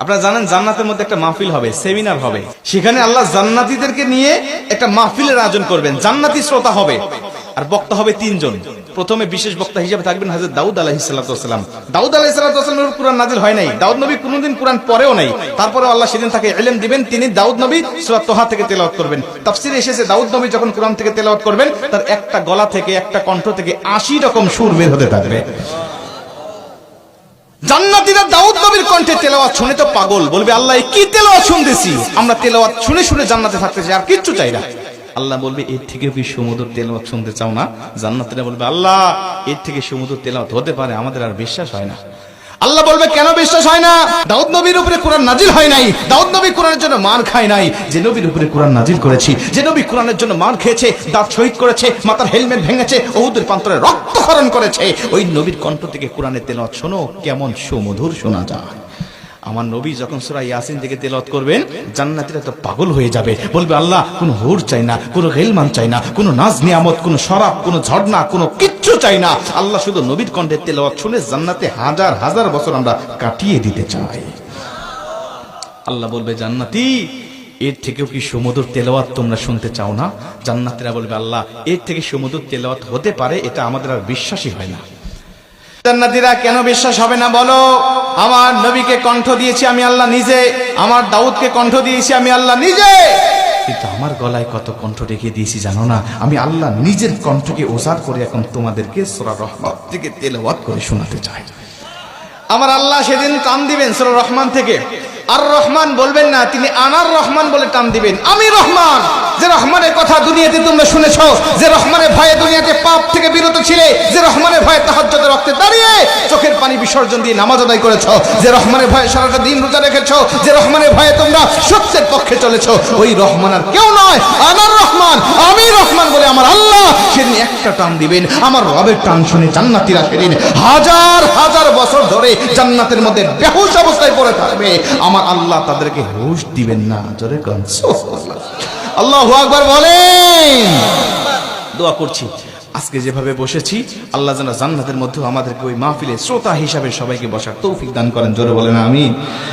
আপনারা জানেন জান্নাতের মধ্যে একটা মাহফিল হবে, সেমিনার হবে। সেখানে আল্লাহ জান্নাতীদেরকে নিয়ে একটা মাহফিলের আয়োজন করবেন। জান্নাতি শ্রোতা হবে আর বক্তা হবে তিনজন। প্রথমে বিশেষ বক্তা হিসেবে থাকবেন হযরত দাউদ আলাইহিস সালাম। দাউদ আলাইহিস সালামের কুরআন নাজিল হয় নাই, দাউদ নবী কোনোদিন কুরআন পড়েও নাই। তারপরেও আল্লাহ সেদিন তাকে ইলম দিবেন, তিনি দাউদ নবী সূরা তোহা থেকে তেলাওয়াত করবেন। তাফসীরে এসেছে দাউদ নবী যখন কুরআন থেকে তেলাওয়াত করবেন তার একটা গলা থেকে, একটা কণ্ঠ থেকে ৮০ রকম সুর বের হতে থাকবে। জান্নাতীরা দাউদ নবীর কণ্ঠে তেলাওয়াত শুনে তো পাগল, বলবে আল্লাহ কি তেলাওয়াত শুনতেছি, আমরা তেলাওয়াত শুনে শুনে জান্নাতে থাকতে চাই, আর কিচ্ছু চাই না। আল্লাহ বলবে এর থেকে কি সুমধুর তেলাওয়াত শুনতে চাও না? জান্নাতীরা বলবে আল্লাহ এর থেকে সুমধুর তেলাওয়াত হতে পারে, আমাদের আর বিশ্বাস হয় না। আল্লাহ বলবে কেন বিশ্বাস হয় না? দাউদ নবীর উপরে কোরআন নাজিল হয় নাই, দাউদ নবী কোরআনের জন্য মার খায় নাই। যে নবীর উপরে কোরআন নাজিল করেছি, যে নবী কোরআনের জন্য মার খেয়েছে, দাঁত শহীদ করেছে, মাথার হেলমেট ভেঙেছে, উহুদের প্রান্তরে রক্তক্ষরণ করেছে, ওই নবীর কণ্ঠ থেকে কোরআনের তেলাওয়াত শোনো কেমন সুমধুর শোনা যায়। আমার নবী যখন সূরা ইয়াসিন থেকে তেলাওয়াত করবেন জান্নাতীরা তো পাগল হয়ে যাবে, বলবে আল্লাহ কোনো হুর চাই না, কোনো গিলমান চাই না, কোনো নাজ নিয়ামত, কোনো শরাব, কোনো ঝর্ণা, কোনো কিচ্ছু চাই না। আল্লাহ শুধু নবীর কণ্ঠে তেলাওয়াত শুনে জান্নাতে হাজার হাজার বছর আমরা কাটিয়ে দিতে চাই। আল্লাহ বলবে জান্নাতি এর থেকেও কি সুমধুর তেলাওয়াত তোমরা শুনতে চাও না? জান্নাতীরা বলবে আল্লাহ এর থেকে সুমধুর তেলাওয়াত হতে পারে, এটা আমাদের আর বিশ্বাসই হয় না। জান্নাতীরা কেন বিশ্বাস হবে না বলো? আমার নবীকে কণ্ঠ দিয়েছি আমি আল্লাহ নিজে, আমার দাউদকে কণ্ঠ দিয়েছি আমি আল্লাহ নিজে, কিন্তু আমার গলায় কত কণ্ঠ রেখে দিয়েছি জানো না? আমি আল্লাহ নিজের কণ্ঠকে ওজার করে এখন তোমাদেরকে সূরা রহমান থেকে তেলাওয়াত করে শোনাতে চাই। আমার আল্লাহ সেদিন টান দিবেন সূরা রহমান থেকে, আর রহমান বলবেন না, তিনি আনার রহমান বলে টান দিবেন। আমি রহমান, যে রহমানের কথা দুনিয়াতে তোমরা শুনেছো, যে রহমানের ভয়ে দুনিয়াতে পাপ থেকে বিরত ছিলে, যে রহমানের ভয়ে তাহাজ্জুদের ওয়াক্তে দাঁড়িয়ে চোখের পানি বিসর্জন দিয়ে নামাজ আদায় করেছো, যে রহমানের ভয়ে সারাটা দিন রোজা রেখেছো, যে রহমানের ভয়ে তোমরা সত্যের পক্ষে চলেছো, ওই রহমান আর কেউ নয়, আনার রহমান, আমি রহমান বলে আমার আল্লাহ সেদিন একটা টান দিবেন। আমার রবের টান শুনে জান্নাতীরা সেদিন হাজার হাজার বছর ধরে জান্নাতের মধ্যে বেহুশ অবস্থায় পড়ে থাকবে। আমার আল্লাহ তাদেরকে হুশ দিবেন না। জোরে কোন সুবহানাল্লাহ, আল্লাহু আকবার বলেন। দোয়া করছি আজকে যেভাবে বসেছি আল্লাহ যেন জান্নাতের মধ্যে আমাদেরকে ওই মাহফিলে শ্রোতা হিসাবে সবাইকে বসার তৌফিক দান করেন। জোরে বলেন আমিন।